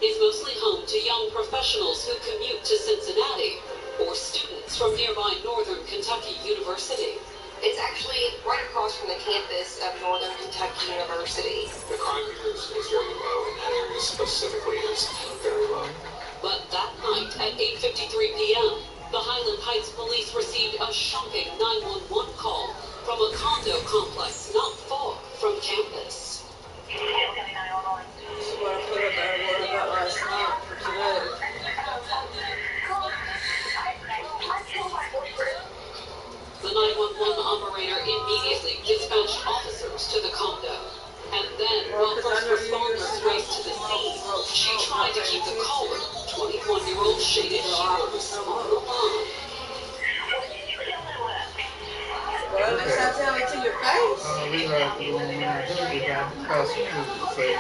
is mostly home to young professionals who commute to Cincinnati or students from nearby Northern Kentucky University. It's actually right across from the campus of Northern Kentucky University. The crime here is very low, and that area specifically is very low. But that night at 8:53 p.m., the Highland Heights police received a shocking 911 call from a condo complex not far from campus. This is what I put up there, what I got last night for today. The 911 operator immediately dispatched officers to the condo. And then, while first responders raced to the scene, she tried to keep the caller, 21-year-old Shayna Shivers, on the line. Well, at least I tell it to your face. We have to when I do the guy customers to say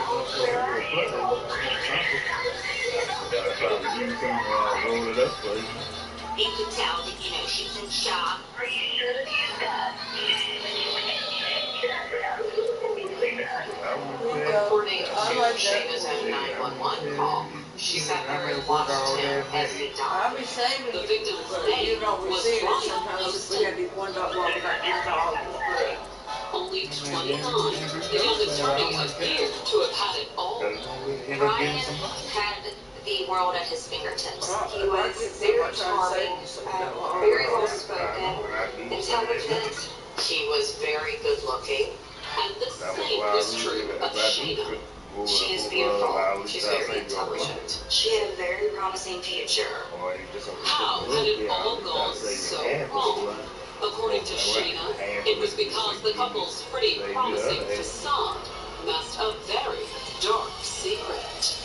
roll it up for you. You could tell that, she's in shock. Are you sure that he's got? Reporting Shayna's own 911 call. She sat there and watched him as he I'll died. be saving The you, victim's but name you don't was receive it Ryan sometimes if we have these one dog walk without your dog. Only 29, the young attorney appeared to have had it all. Ryan had the world at his fingertips. He was very charming, very well-spoken, intelligent. He was very good looking. And the same was true of Shayna. She is beautiful. She's very intelligent. She had a very promising future. How had it all gone so wrong? According to Shayna, it was because the couple's pretty promising facade masked a very dark secret.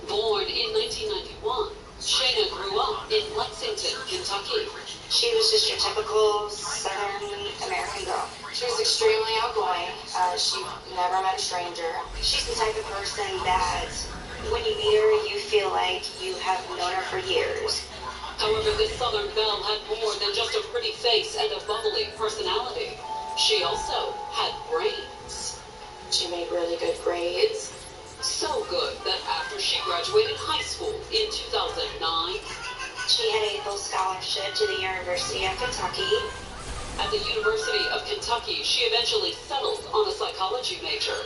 Born in 1991, Shayna grew up in Lexington, Kentucky. She was just your typical Southern American girl. She was extremely outgoing. She never met a stranger. She's the type of person that when you meet her, you feel like you have known her for years. However, this Southern belle had more than just a pretty face and a bubbly personality. She also had brains. She made really good grades. So good that after she graduated high school in 2009, she had a full scholarship to the University of Kentucky. At the University of Kentucky, she eventually settled on a psychology major.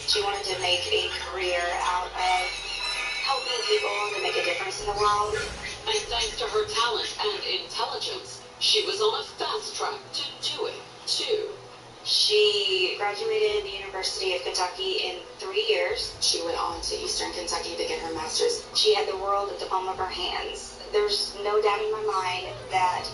She wanted to make a career out of helping people to make a difference in the world. And thanks to her talent and intelligence, she was on a fast track to do it, too. She graduated the University of Kentucky in 3 years. She went on to Eastern Kentucky to get her master's. She had the world at the palm of her hands. There's no doubt in my mind that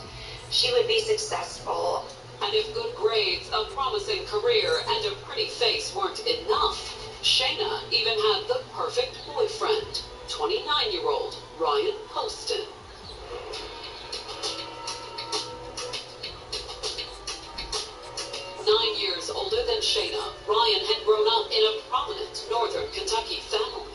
she would be successful. And if good grades, a promising career, and a pretty face weren't enough, Shayna even had the perfect boyfriend, 29-year-old Ryan Poston. 9 years older than Shayna, Ryan had grown up in a prominent Northern Kentucky family.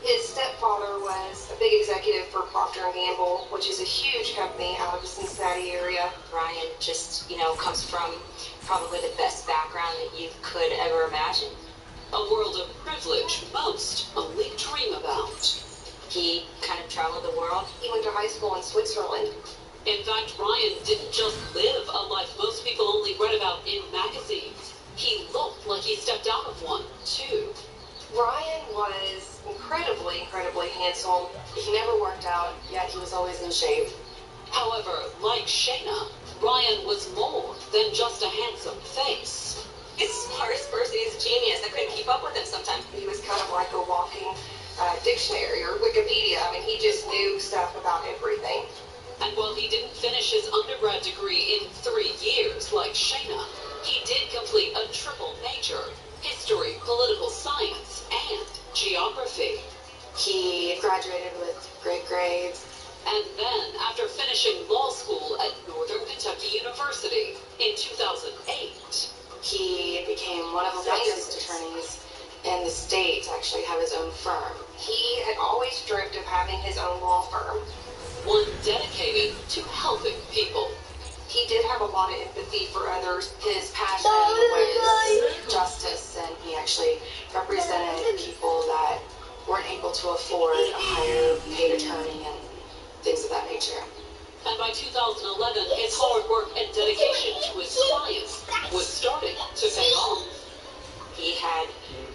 His stepfather was a big executive for Procter & Gamble, which is a huge company out of the Cincinnati area. Ryan just, comes from probably the best background that you could ever imagine. A world of privilege most only dream about. He kind of traveled the world. He went to high school in Switzerland. In fact, Ryan didn't just live a life most people only read about in magazines. He looked like he stepped out of one, too. Ryan was incredibly handsome. He never worked out, yet he was always in shape. However, like Shayna, Ryan was more than just a handsome face. He's the smartest person. He's a genius. I couldn't keep up with him sometimes. He was kind of like a walking dictionary or Wikipedia. I mean, he just knew stuff about everything. And while he didn't finish his undergrad degree in 3 years like Shayna, he did complete a triple major: history, political science, and geography. He graduated with great grades. And then, after finishing law school at Northern Kentucky University in 2008, he became one of the latest attorneys in the state to actually have his own firm. He had always dreamt of having his own law firm. One dedicated to helping people. He did have a lot of empathy for others. His passion was justice. afford a higher paid attorney and things of that nature. And by 2011, his hard work and dedication to his clients was starting to pay off. He had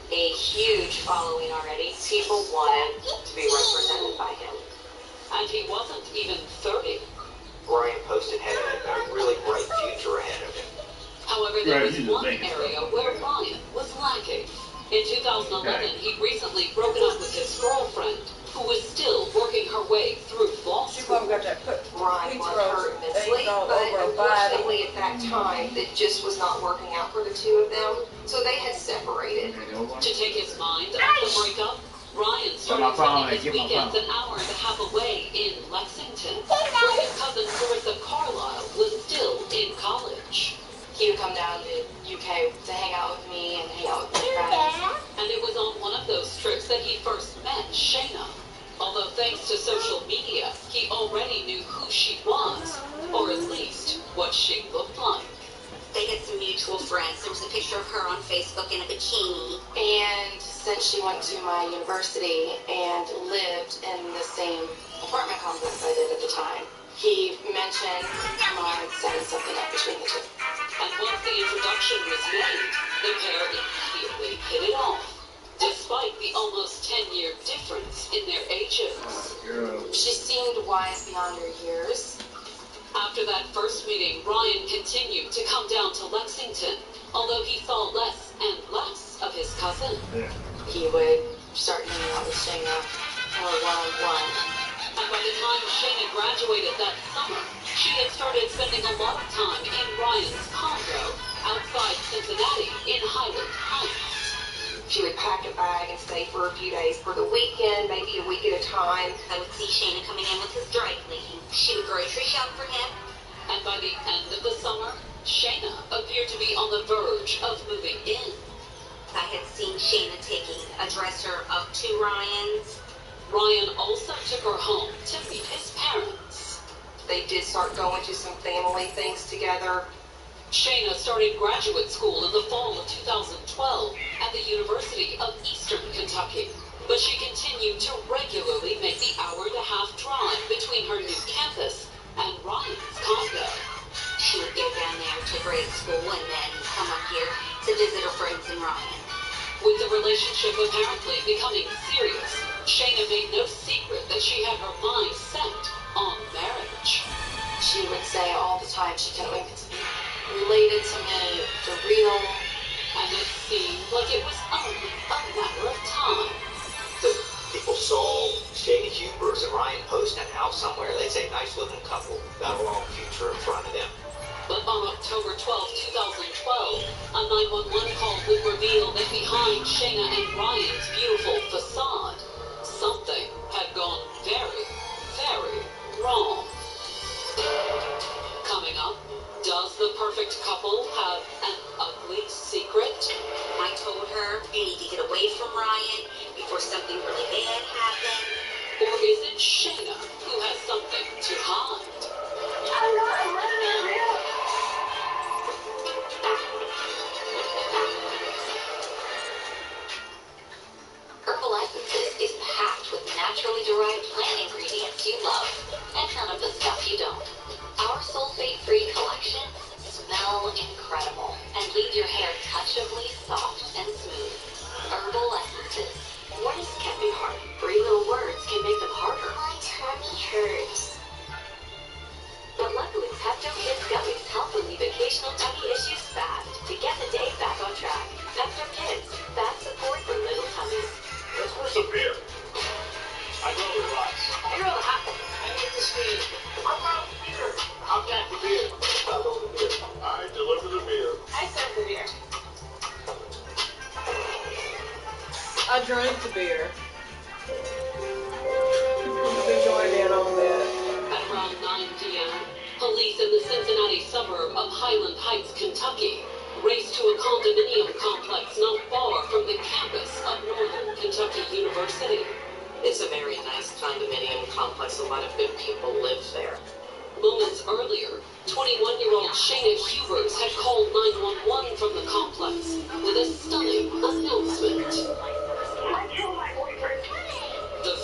a huge following already. People wanted to be represented by him. And he wasn't even 30. Ryan Poston had a really bright future ahead of him. However, there was one area where Ryan was lacking. In 2011, he'd recently broken up with his girlfriend, who was still working her way through law school. Ryan was hurt immensely, but unfortunately at that time, it just was not working out for the two of them, so they had separated. To take his mind off the breakup, Ryan started spending his weekends an hour and a half away in Lexington, where his cousin Clarissa Carlisle was still in college. He would come down to UK to hang out with me and hang out with my friends. And it was on one of those trips that he first met Shayna. Although thanks to social media, he already knew who she was, or at least what she looked like. They had some mutual friends. There was a picture of her on Facebook in a bikini. And since she went to my university and lived in the same apartment complex I did at the time, he mentioned setting something up between the two. And once the introduction was made, the pair immediately hit it off, despite the almost 10-year difference in their ages. She seemed wise beyond her years. After that first meeting, Ryan continued to come down to Lexington, although he saw less and less of his cousin. He would start hanging out with Shayna more one-on-one. And by the time Shayna graduated that summer, she had started spending a lot of time in Ryan's condo outside Cincinnati in Highland Heights. She would pack a bag and stay for a few days for the weekend, maybe a week at a time. I would see Shayna coming in with his dry cleaning. She would grocery shop for him. And by the end of the summer, Shayna appeared to be on the verge of moving in. I had seen Shayna taking a dresser up to Ryan's. Ryan also took her home to meet his parents. They did start going to some family things together. Shayna started graduate school in the fall of 2012 at the University of Eastern Kentucky, but she continued to regularly make the hour-and-a-half drive between her new campus and Ryan's condo. She would go down there to grade school and then come up here to visit her friends in Ryan. With the relationship apparently becoming serious, Shayna made no secret that she had her mind set on marriage. She would say all the time she couldn't wait to be related to me for real. And it seemed like it was only a matter of time. The people saw Shayna Hubers and Ryan Poston out somewhere. They'd say, nice looking couple, got a long future in front of them. But on October 12, 2012, a 911 call would reveal that behind Shayna and Ryan's beautiful facade, something had gone very, very wrong. Coming up, does the perfect couple have an ugly secret? I told her, you need to get away from Ryan before something really bad happened. Or is it Shayna who has something to hide? Herbal Essences is packed with naturally derived plant ingredients you love, and none of the stuff you don't. Our sulfate-free collections smell incredible and leave your hair touchably soft and smooth. Herbal Essences. Words can be hard. 3 little words can make them harder. My tummy hurts. But luckily, Pepto Kids gummies help relieve occasional tummy issues fast to get the day back on track. Pepto Kids, fast support for little tummies. Let's pour some beer. I roll the rice. I roll the hot. I need the steam. How about beer? I'll pack the beer. I'll roll the beer. I deliver the beer. I serve the beer. I drank the beer. We joined in on that. At around 9 p.m., police in the Cincinnati suburb of Highland Heights, Kentucky, raced to a condominium complex not far from the campus of Northern Kentucky University. It's a very nice condominium complex. A lot of good people live there. Moments earlier, 21-year-old Shayna Hubers had called 911 from the complex with a stunning announcement. I killed my boyfriend. The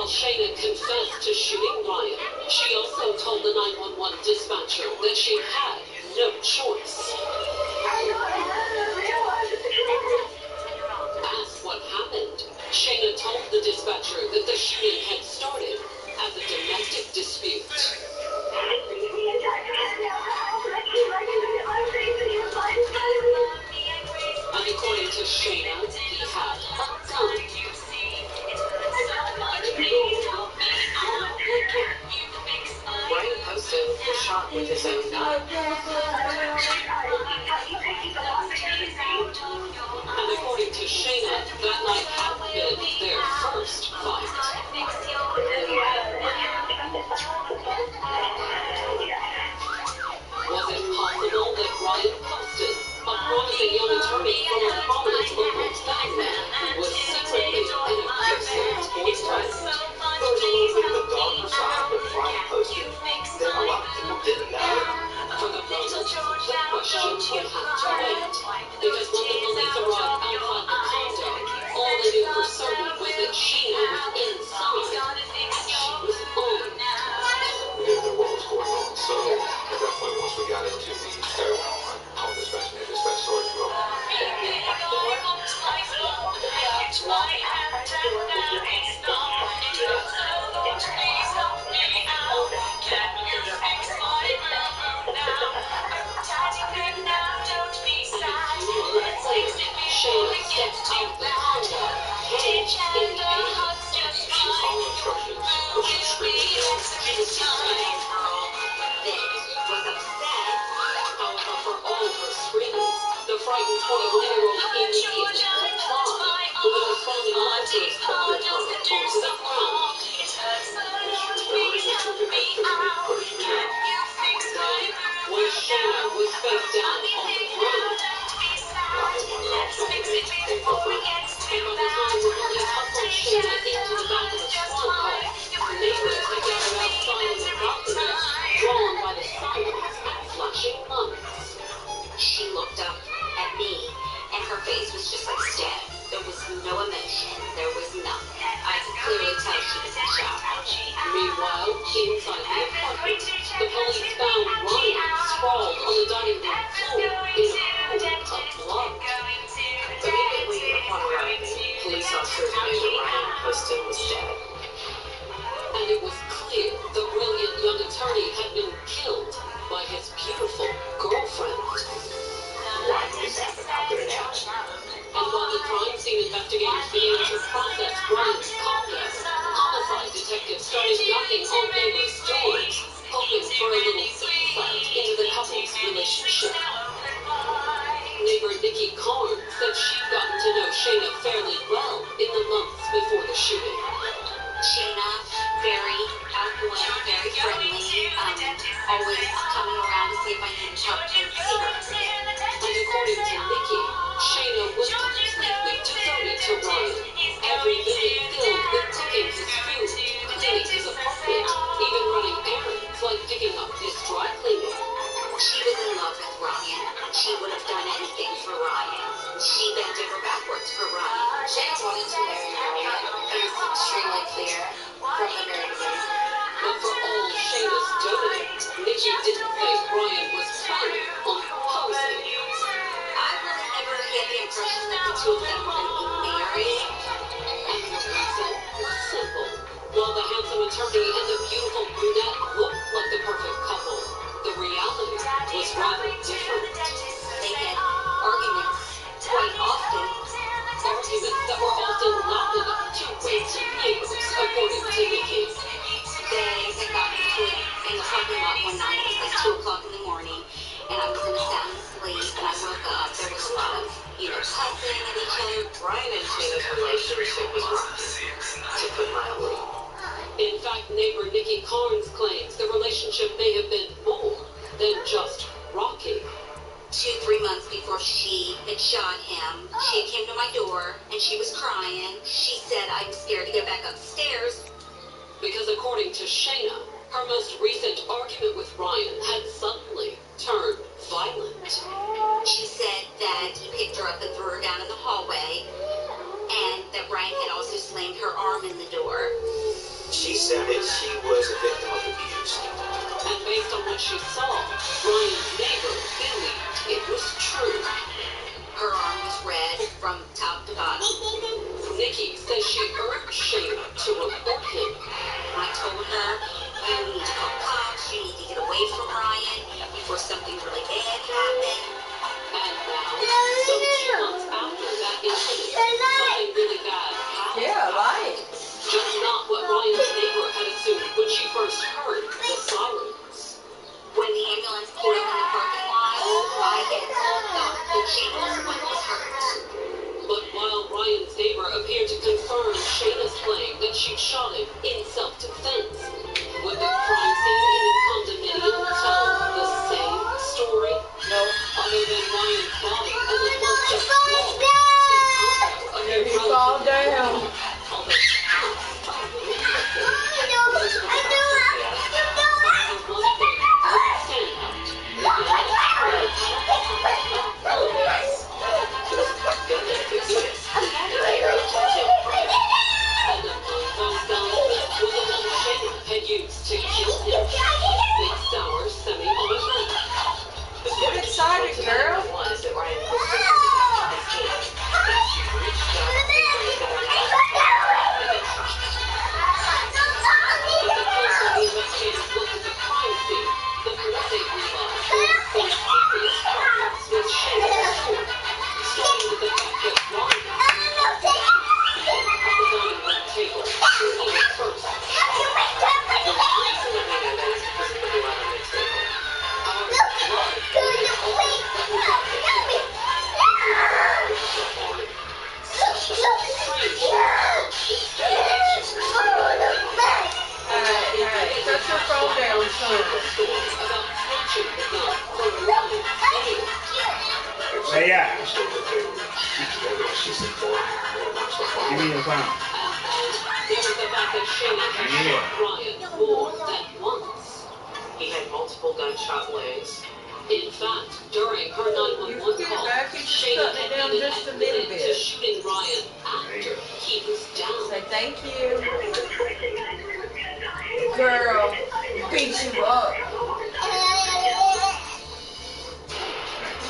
Shayna confessed to shooting Ryan, she also told the 911 dispatcher that she had no choice. Asked what happened, Shayna told the dispatcher that the shooting had started as a domestic dispute. And according to Shayna, he had a gun. Ryan Poston was shot with his own gun. And according to Shayna, that night had been their first fight. Was it possible that Ryan Poston, a promising young attorney from a prominent local town, was secretly an abusive boyfriend? There's a little bit of the darker side with Ryan Poston that a lot of people didn't know. For the moment, the question would have to wait. Because when the police arrived outside the condo, all they knew for certain was that Shayna was inside and she was armed. We didn't know what was going on. So at that point, once we got into the home dispatch and dispatch sorry from Shayna stepped out the condo, hands in the air. she was following instructions, but she screamed. However, for all her screaming, the frightened 21-year-old immediately complied with the responding officers pulling her onto the ground. When Shayna was face down on the ground, and by the time the police hustled Shayna into the back of a squad car, neighbors had gathered outside on the balcony, drawn by the sirens and flashing lights. She looked up at me, and her face was just like stone. There was no emotion. There was nothing. I could clearly tell she was in shock. Meanwhile, inside the apartment, the police found Ryan sprawled on the dining room floor in a pool of blood. Immediately upon arriving, police officers knew that Ryan Poston was dead. And it was clear the brilliant young attorney had been killed by his beautiful girlfriend. Why did this happen? How could it happen? And while the crime scene investigators began to process Ryan's conduct, homicide detectives started knocking on neighbors' doors, hoping for a little insight into the couple's relationship. Neighbor Nikki Carnes said she'd gotten to know Shayna fairly well in the months before the shooting. Shayna, very outgoing, very friendly, always coming around to see if I needed help and see her. And according to Nikki, Shayna was completely devoted to Ryan. Every visit filled with cooking his food, cleaning his apartment, even running errands like picking up his dry cleaning. She was in love with Ryan. She would have done anything for Ryan. She bent over backwards for Ryan. Shayna wanted to marry Ryan. It was extremely clear from the very beginning. But for all Shayna's doting, Nikki didn't think Ryan was planning on proposing. I really never had the impression that the two of them were going to be married. And the reason was simple. While the handsome attorney and the beautiful brunette looked like the perfect couple, the reality was rather different. They had arguments quite often. Arguments that were often loud enough to wake neighbors, according to Nikki. They had gotten into it in the parking lot one night. It was like 2 o'clock in the morning, and I was in a sound sleep, and I woke up. There was a lot of, cussing at each other. Ryan and Shayna's relationship was rocky, to put mildly. In fact, neighbor Nikki Carnes claims the relationship may have been more than just rocky. 2-3 months before she had shot him, she came to my door, and she was crying. She said, I'm scared to go back upstairs. Because according to Shayna, her most recent argument with Ryan had suddenly turned violent. She said that he picked her up and threw her down in the hallway, and that Ryan had also slammed her arm in the door. She said that she was a victim of abuse. And based on what she saw, Ryan's neighbor believed it was true. Her arm was red from top to bottom. Nikki says she urged Shayna to report him. I told her, you need to call cops, you need to get away from Ryan before something really bad happened. And now, so 2 months after that incident, something really bad happened. Yeah, right. Just not what Ryan's neighbor had assumed when she first heard the sirens. When the ambulance pulled up in the parking lot, Ryan thought that she was the one who was hurt. But while Ryan's neighbor appeared to confirm Shayna's claim that she'd shot him in self-defense, would the crime scene in his condominium tell the same story? No. Other than Ryan's body and the blood-soaked wall, his condo He fall down. Get excited, girl. Hey, yeah. Give me your phone. There was the fact that Shayna had shot Ryan more than once. He had multiple gunshot wounds. In fact, during her 911 call, Shayna had even admitted to shooting Ryan after he was down. Say thank you. Girl, beat you up.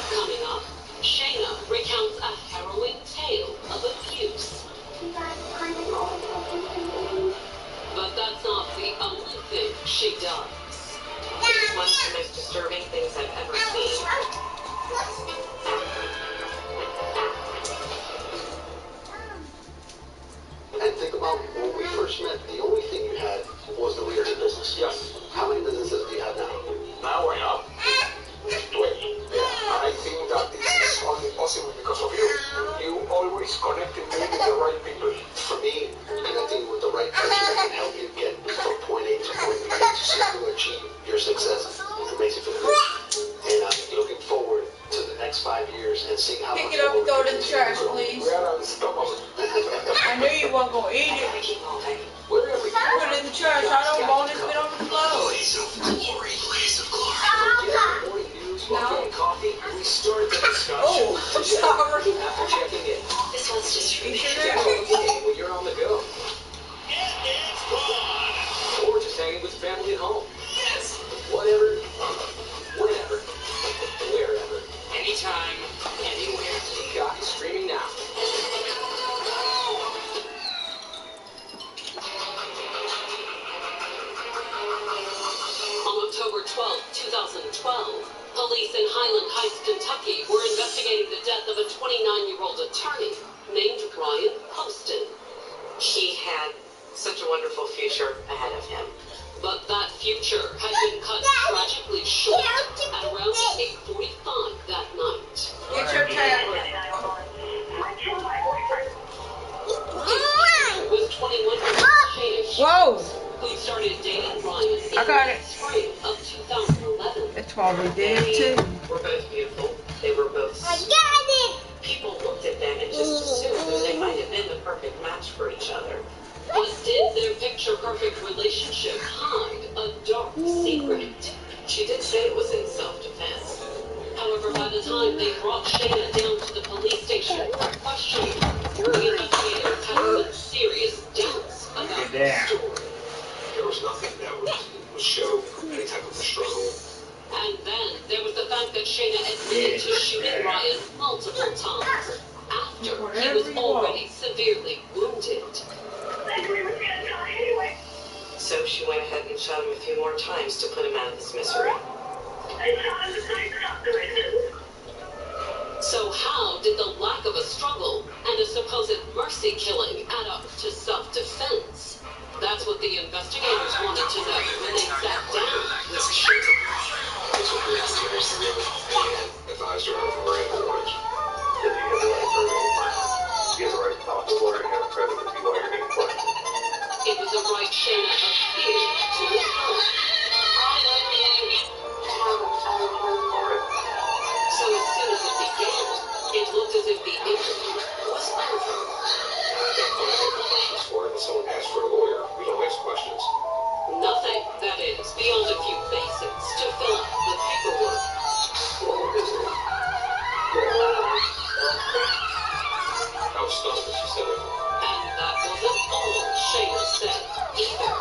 Coming up, Shayna recounts a harrowing tale of abuse. But that's not the only thing she does. It's one of the most disturbing things I've ever seen. And think about when we first met, the only thing you had was the realty business. Yes. How many businesses do you have now? Now I have 12. And I think that this is only possible because of you. You always connected me with the right people. For me, connecting with the right person that can help you get from point A to point B to see you achieve your success, it makes you feel good. And I'm looking forward to the next 5 years and seeing how Pick much it up and more go we to can the continue trash, to grow. please. We are unstoppable. I knew you weren't gonna eat it. Wherever you Put it in the trash. I don't want it to be on the floor. Blaze of glory, blaze of glory. Yeah, morning news while getting coffee. We start the discussion. Oh, I'm sorry. After checking in. This one's just for You me. should Okay, when you're on the go. Or just hanging with family at home. Whatever, whenever, wherever. Anytime, anywhere. Got streaming now. On October 12, 2012, police in Highland Heights, Kentucky were investigating the death of a 29-year-old attorney named Ryan Poston. He had such a wonderful future ahead of him. But that future had been cut tragically short at around 8:45 that night. Get your tablet. With 21-year-old Shayna, Whoa! who started dating Ryan in I got the it. spring of 2011. That's why we did too. They were both beautiful. They were both people looked at them and just assumed that they might have been the perfect match for each other. But did their picture-perfect relationship hide a dark secret? She did say it was in self-defense. However, by the time they brought Shayna down to the police station for questioning, the investigators had some serious doubts about the story. of show, any type of a struggle. And then there was the fact that Shayna admitted to shooting Ryan multiple times after he was already severely wounded. So she went ahead and shot him a few more times to put him out of his misery. So how did the lack of a struggle and a supposed mercy killing add up to self-defense? That's what the investigators wanted to know when they sat down with Shayna. That's what the investigators really advised her of Miranda warnings. That you have the right to you have the right to talk to a lawyer and have a credit with you while you're being questioned. It was a right Shayna appeared to withhold. So as soon as it began, it looked as if the interview was over. I've got plenty of questions for it, and someone asked for a lawyer. We don't ask questions. Nothing, that is, beyond a few basics to fill out the paperwork. Well, what is it? I was stunned when she said it. And that wasn't all Shayna said, either.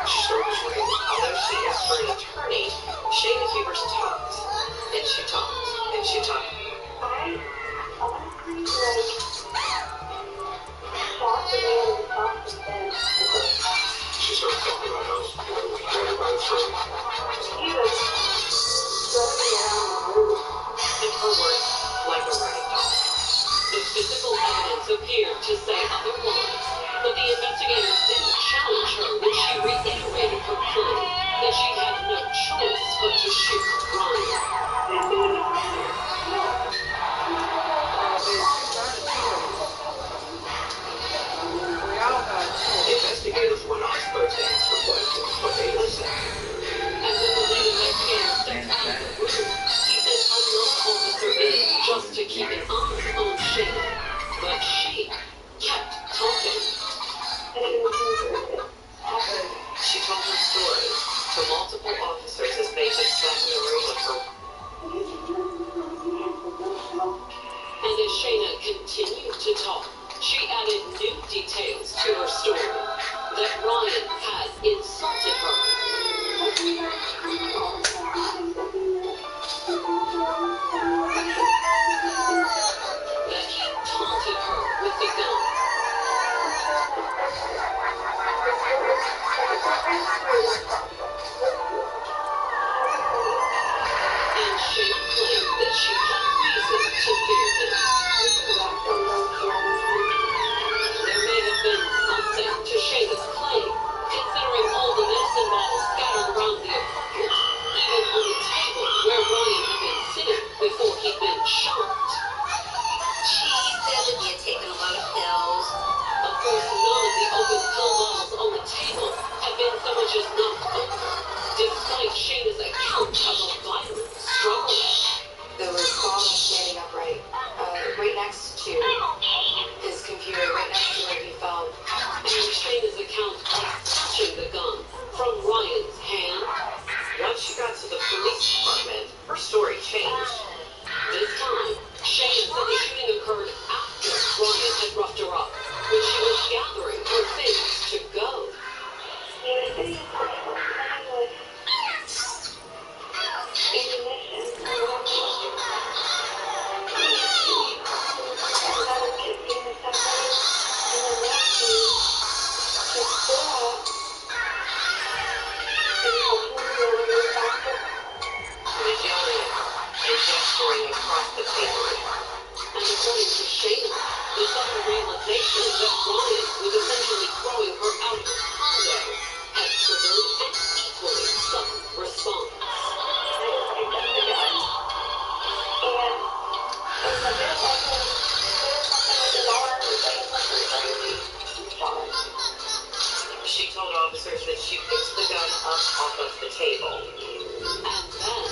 She started to read. Although she asked for an attorney, Shayna Hubers talked, and she talked, and she talked. She started talking about how, we got her by the throat. In her words, like a rag doll. The physical evidence appeared to say otherwise, but the investigators didn't challenge her when she reiterated her claim that she had no choice but to shoot Ryan. Investigators were not supposed to ask her questions, but they listened. And when the lead investigator stepped out of the room, he sent another officer in just to keep an eye on Shayna. But she kept talking. She told her story to multiple officers as they just sat in the room with her. And as Shayna continued to talk, she added new details to her story. That Ryan had insulted her. That he taunted her with the gun. And Shayna claimed that she had reason to fear him. There may have been something to Shayna's claim, considering all the medicine bottles scattered around the apartment, even on the table where Ryan had been sitting before he'd been shot. She said that he had taken a lot of pills. Of course, none of the open pill bottles on the table had been so much as knocked over, despite Shayna's account of a violent struggle. There was bottles standing upright, right next to his computer, right next to where he fell. And Shayna's account of touching the gun from Ryan's hand. Once she got to the police department, her story changed. This time, Shayna said the shooting occurred after Ryan had roughed her up, when she was gathering her things to go. Gesturing across the table. And according to Shayna, the sudden realization that Ryan was essentially throwing her out of her condo had triggered an equally sudden response. She told officers that she picked the gun up off of the table. And then,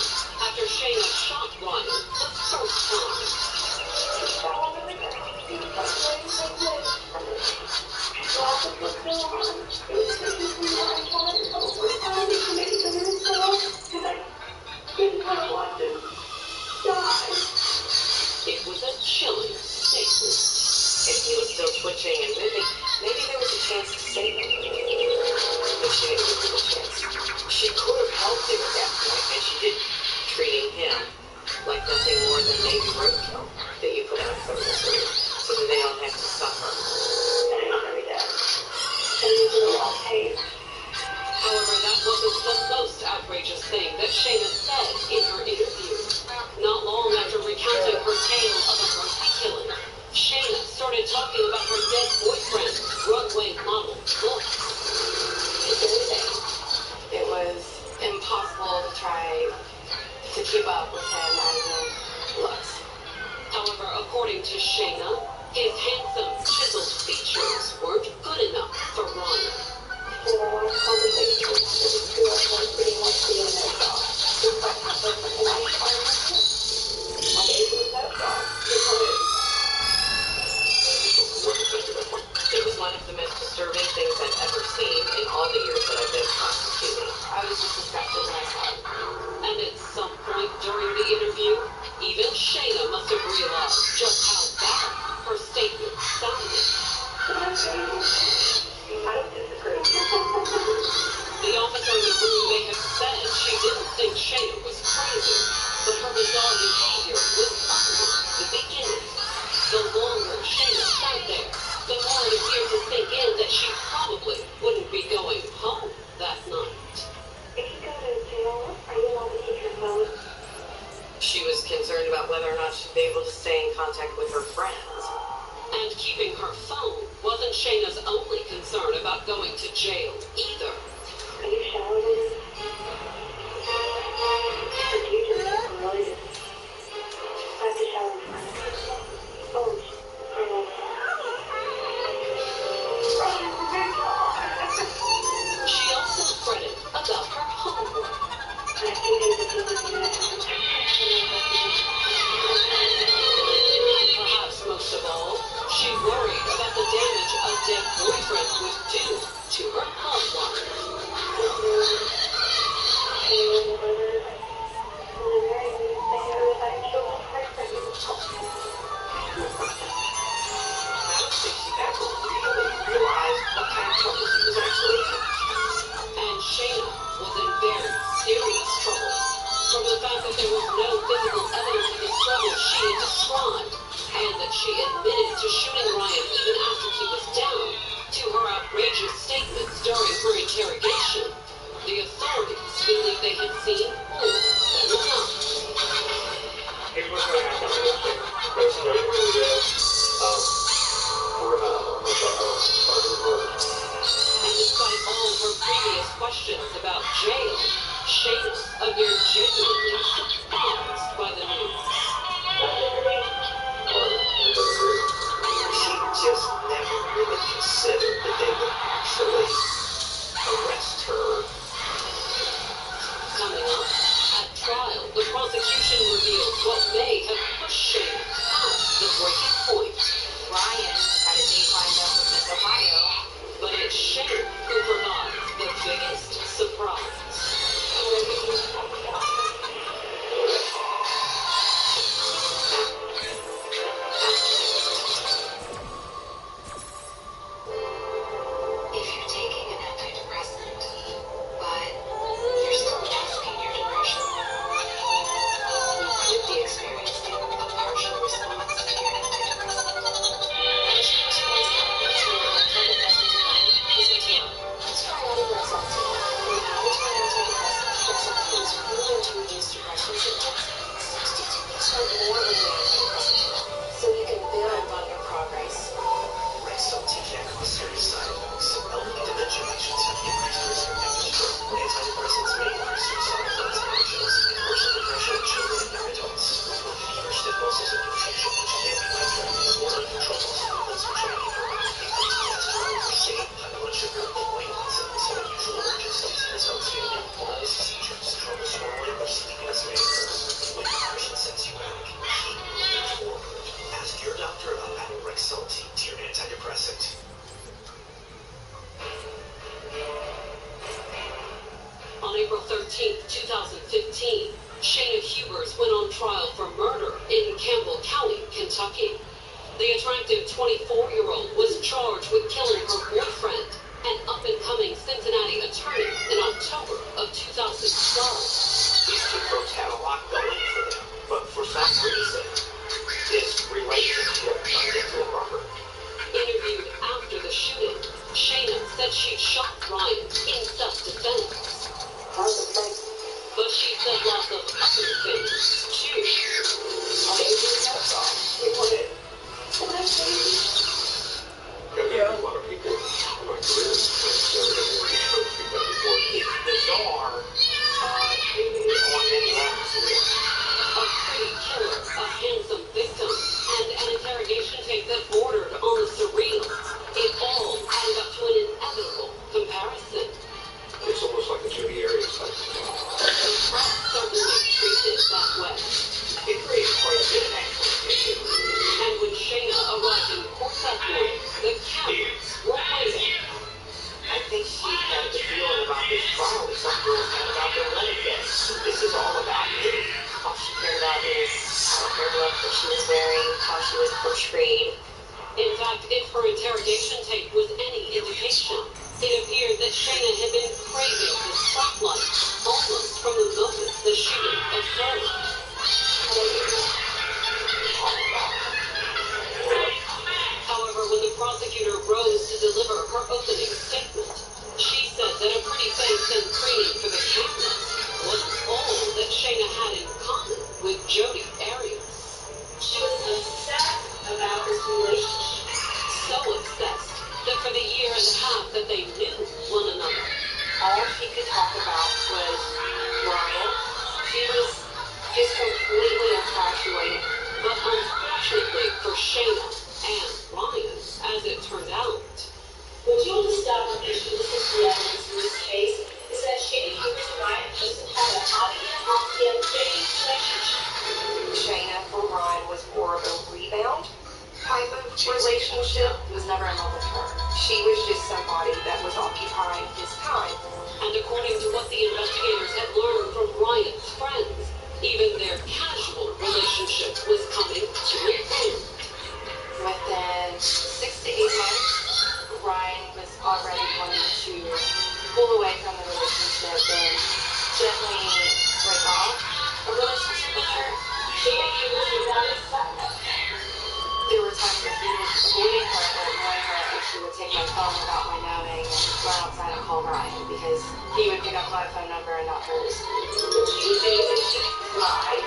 after Shayna shot Ryan the first time, it was a chilling statement. If he was still twitching and moving, maybe there was a chance to save him. But she didn't give him a chance. She could The officer in the room may have said she didn't think Shayna was crazy, but her bizarre behavior was only the beginning. The longer Shayna sat there, the more it appeared to sink in that she probably wouldn't be going home that night. If you go to jail, are you allowed to keep your phone? She was concerned about whether or not she'd be able to stay in contact with her friends. And keeping her phone wasn't Shayna's only concern about going to jail either. Are you showering? Or do you just really just have to shower first? Oh, She also fretted about her homework. Perhaps most of all, she worried about the damage a dead boyfriend would do to her love life. I don't think she ever really realized what kind of trouble she was actually in. And Shayna was in very serious trouble. From the fact that there was no physical evidence of the struggle she had described, and that she admitted to shooting Ryan even after he was down, to her outrageous statements during her interrogation, the authorities believed they had seen more than enough. Here's what's going to happen. That's what we're going to do. We're going to start the murder. And despite all her previous questions about jail, Shayna appeared genuinely surprised by the news. She just never really considered that they would actually arrest her. Coming up, at trial, the prosecution revealed what may have pushed Shayna past the breaking point. Ryan had a date lined up with Miss Ohio. But it's Shayna who provides the biggest surprise. If you're taking an antidepressant, but you're still masking your depression, you could be experiencing a partial response to your antidepressant. Partial response happens when your antidepressant demand is material. Let's try tonylewis1864's. An hour-to-an antidepressant that sometimes proven to reduce depression symptoms 62% more than the antidepressant, so you can build on your progress. Rexulti can cause serious side effects. Elderly dementia patients have increased risk of active stroke. Antidepressants may increase suicidal thoughts and actions, and worsen depression in children and young adults. For fever, stiff muscles, and confusion, which can be life-threatening, or uncontrolled muscle movements, which may be permanent, increased cholesterol, weight, high blood sugar, and weight loss, and unusual urges, dizziness, outstanding, blindness, seizures, trouble swallowing, or sleepiness may occur. When depression sets you back, keep moving forward. Ask your doctor about adding Rexulti to your antidepressant. On April 13, 2015, Shayna Hubers went on trial for murder in Campbell County, Kentucky. The attractive 24-year-old was charged with killing her boyfriend, an up-and-coming Cincinnati attorney, in October of 2012. These two folks had a lot going for them, but for some reason, this relationship turned into a murder. Interviewed after the shooting, Shayna said she'd shot Ryan in self-defense. But she said lots of other things, too. A lot of people in my career have never really spoke to that before. It's bizarre, maybe on many levels. A pretty killer, a handsome victim, and an interrogation tape that bordered on the surreal. It all added up to an inevitable comparison. It's almost like a Judy Arias type of thing. The press certainly treated it that way. It created quite a bit of national attention. And when Shayna arrived in court that morning, the cameras were waiting. I think she had the feeling about this trial that some girls had about their wedding day. This is all about me. All she cared about is her look that she was wearing, how she was portrayed. In fact, if her interrogation tape was any just somebody that was occupying his time. And according to what the investigators had learned from Ryan's friends, even their casual relationship was coming to an end. Within 6 to 8 months, Ryan was already wanting to pull away from the relationship and gently break off a relationship with her. There were times when he was avoiding her or ignoring her, and she would take my phone without my knowing and run outside and call Ryan because he would pick up my phone number and not hers. She would lie.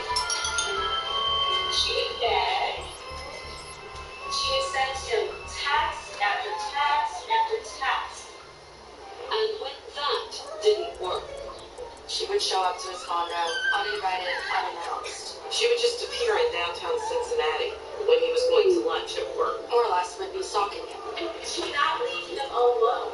She would beg. She would send him text after text after text. And when that didn't work, She would show up to his condo, uninvited, unannounced. She would just appear in downtown Cincinnati when he was going to lunch at work. More or less would be stalking him. She would not leave him alone.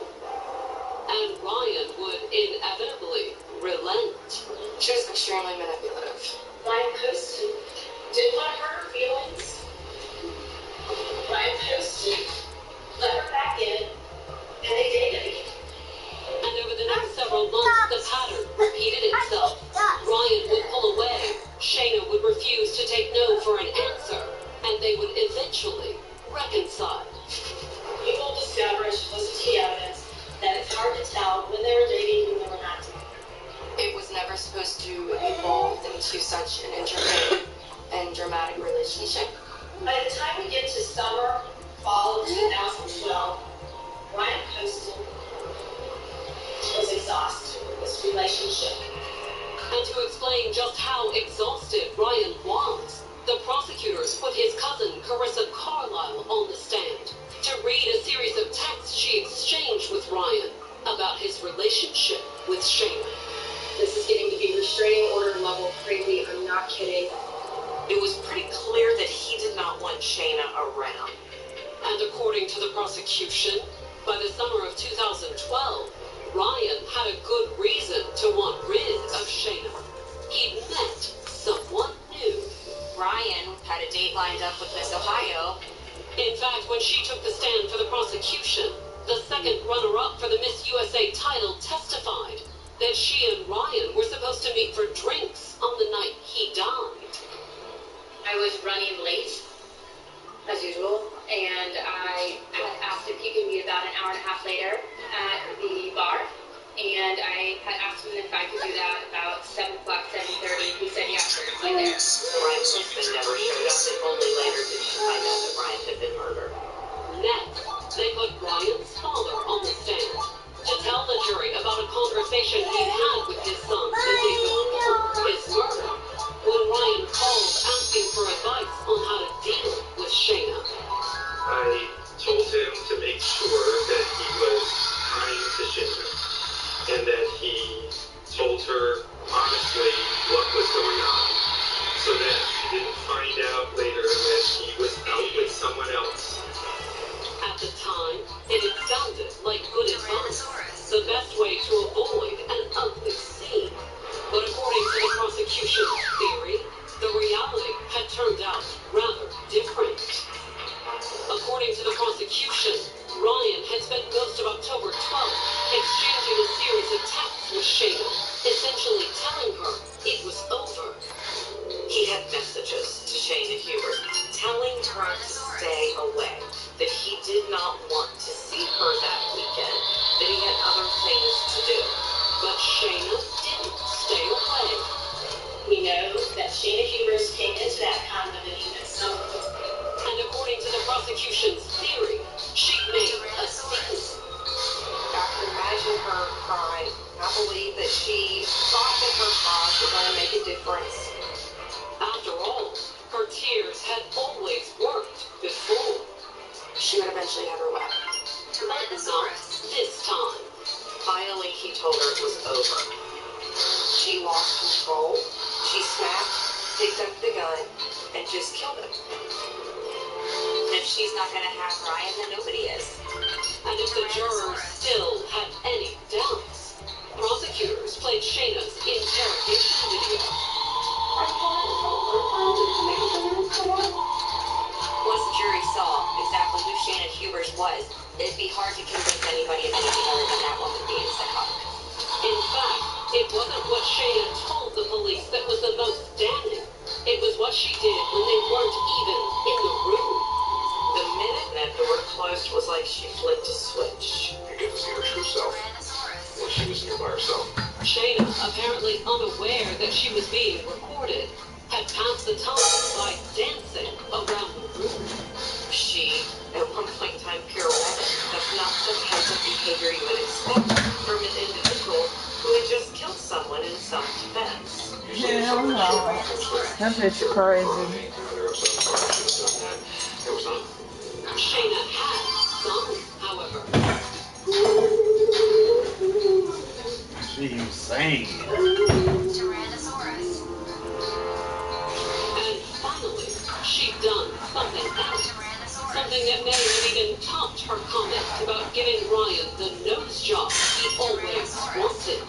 and Ryan would inevitably relent. She was extremely manipulative. Ryan posted, didn't want to hurt her feelings. Ryan posted, let her back in, and they dated again. And over the next several months, the pattern repeated itself. Ryan would pull away, Shayna would refuse to take no for an answer, and they would eventually reconcile. People discovered key evidence that it's hard to tell when they were dating and when they were not dating. It was never supposed to evolve into such an intricate and dramatic relationship. By the time we get to summer, fall of 2012, Ryan posted was exhausted with this relationship. And to explain just how exhausted Ryan was, the prosecutors put his cousin, Carissa Carlisle, on the stand to read a series of texts she exchanged with Ryan about his relationship with Shayna. This is getting to be restraining order level crazy. I'm not kidding. It was pretty clear that he did not want Shayna around. And according to the prosecution, by the summer of 2012, Ryan had a good reason to want rid of Shayna. He'd met someone new. Ryan had a date lined up with Miss Ohio. In fact, when she took the stand for the prosecution, the second runner-up for the Miss USA title testified that she and Ryan were supposed to meet for drinks on the night he died. I was running late, as usual, and I had asked if he could meet about an hour and a half later at the bar, and I had asked him if I could do that about 7 o'clock, 7:30. He said, yeah, sure, be there. Ryan's husband never showed up, and only later did she find out that Ryan had been murdered. Next, they put Ryan's father on the stand to tell the jury about a conversation he'd had with his son the day before his murder, when Ryan called asking for advice on how to deal with Shayna. I told him to make sure that he was kind to Shayna, and that he told her honestly what was going on, so that she didn't find out later that he was out with someone else. At the time, it had sounded like good advice, the best way to avoid an ugly scene. But according to the prosecution's theory, the reality had turned out rather different. According to the prosecution, Ryan had spent most of October 12th exchanging a series of texts with Shayna, essentially telling her it was over. He had messages to Shayna Hubert telling her to stay away, that he did not want to see her that weekend, that he had other things to do. But Shayna didn't stay away. We know that Shayna Hubers came into that condominium at some point. And according to the prosecution's theory, she made a scene. I can imagine her crying. I believe that she thought that her cause was going to make a difference. After all, her tears had always worked before. She would eventually have her way. But not this time. Finally, he told her it was over. She lost control. She snapped, picked up the gun, and just killed him. And if she's not going to have Ryan, then nobody is. And if the jurors still had any doubts, prosecutors played Shayna's interrogation video. Once the jury saw exactly who Shayna Hubers was, it'd be hard to convince anyone herself when she was here by herself. Shayna, apparently unaware that she was being recorded, had passed the time by dancing around the room. She, at one point in time, pirouetted. That's not the type of behavior you would expect from an individual who had just killed someone in self-defense. Hell no. That bitch crazy. Shayna had some, however. She insane. And finally, she'd done something else. Something that may have even topped her comment about giving Ryan the nose job he always wanted.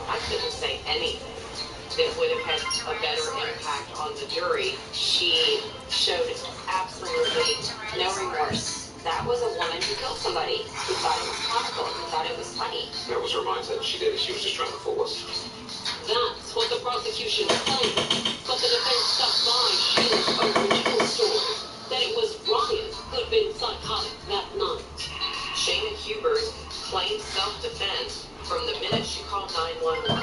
I couldn't say anything that would have had a better impact on the jury. She showed absolutely no remorse. That was a woman who killed somebody who thought it was comical, who thought it was funny. That was her mindset. She did it. She was just trying to fool us. That's what the prosecution claimed, but the defense stuck by Shayna's original story, that it was Ryan who'd been psychotic that night. Shayna Hubert claimed self-defense from the minute she called 911.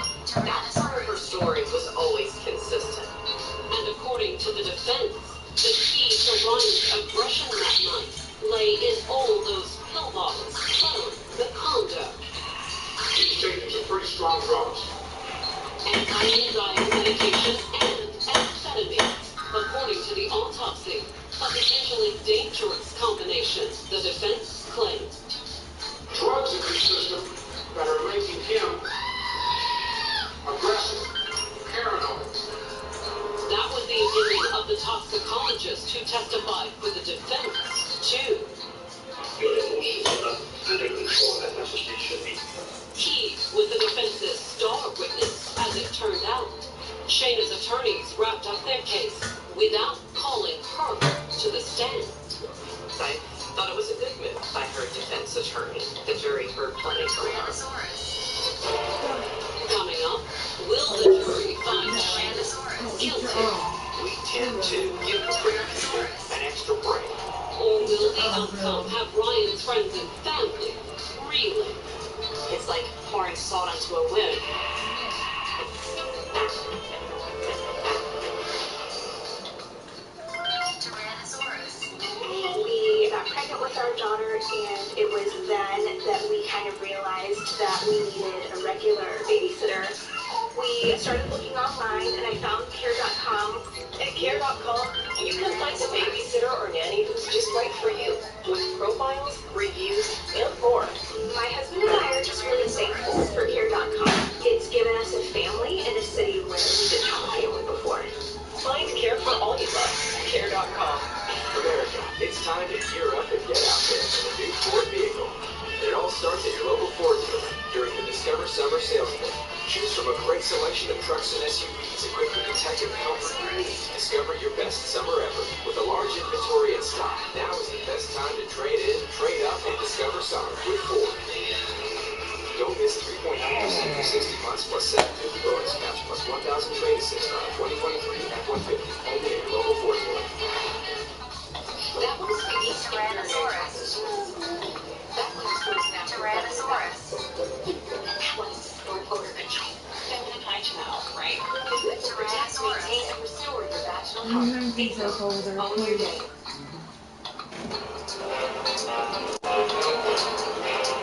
That part of her story was always consistent. And according to the defense, the key to Ryan's aggression that night lay in all those pill bottles found the condo. She's taking some pretty strong drugs. Anti-anxiety medication and amphetamines, according to the autopsy, a potentially dangerous combination, the defense claimed. Drugs in his system that are making him aggressive, paranoid. That was the opinion of the toxicologist who testified for the defense, too. Your emotions are not under control as much as they should be. He was the defense's star witness, as it turned out. Shayna's attorneys wrapped up their case without calling her to the stand. I thought it was a good move by her defense attorney. The jury heard plenty from her. Coming up, will the jury find Shayna guilty? We tend to give the great people an extra break. Or will the outcome have Ryan's friends and family reeling? It's like pouring salt onto a wound. We got pregnant with our daughter, and it was then that we kind of realized that we needed a regular babysitter. We started looking online, and I found care.com. At care.com, you can find a babysitter or nanny who's just right for you, with profiles, reviews, and more. My husband and I are just really thankful for care.com. It's given us a family in a city where we didn't have a family before. Find care for all you love. Care.com. America, it's time to gear up and get out there in a new Ford vehicle. It all starts at your local Ford dealer during the Discover Summer Sales Day. Choose from a great selection of trucks and SUVs equipped with the tech and comfort you need to discover your best summer ever. With a large inventory in stock, now is the best time to trade in, trade up, and discover summer with Ford. Don't miss 3.9% for 60 months plus 750 bonus cash plus 1,000 trade assist on a 2023 F-150 only at your local Ford dealer. That was the Tyrannosaurus. That one's first now. Tyrannosaurus. That one's for odor control. Feminine hygiene, right? Tyrannosaurus. Maintain and restore your vaginal health. These are over there. Own your day.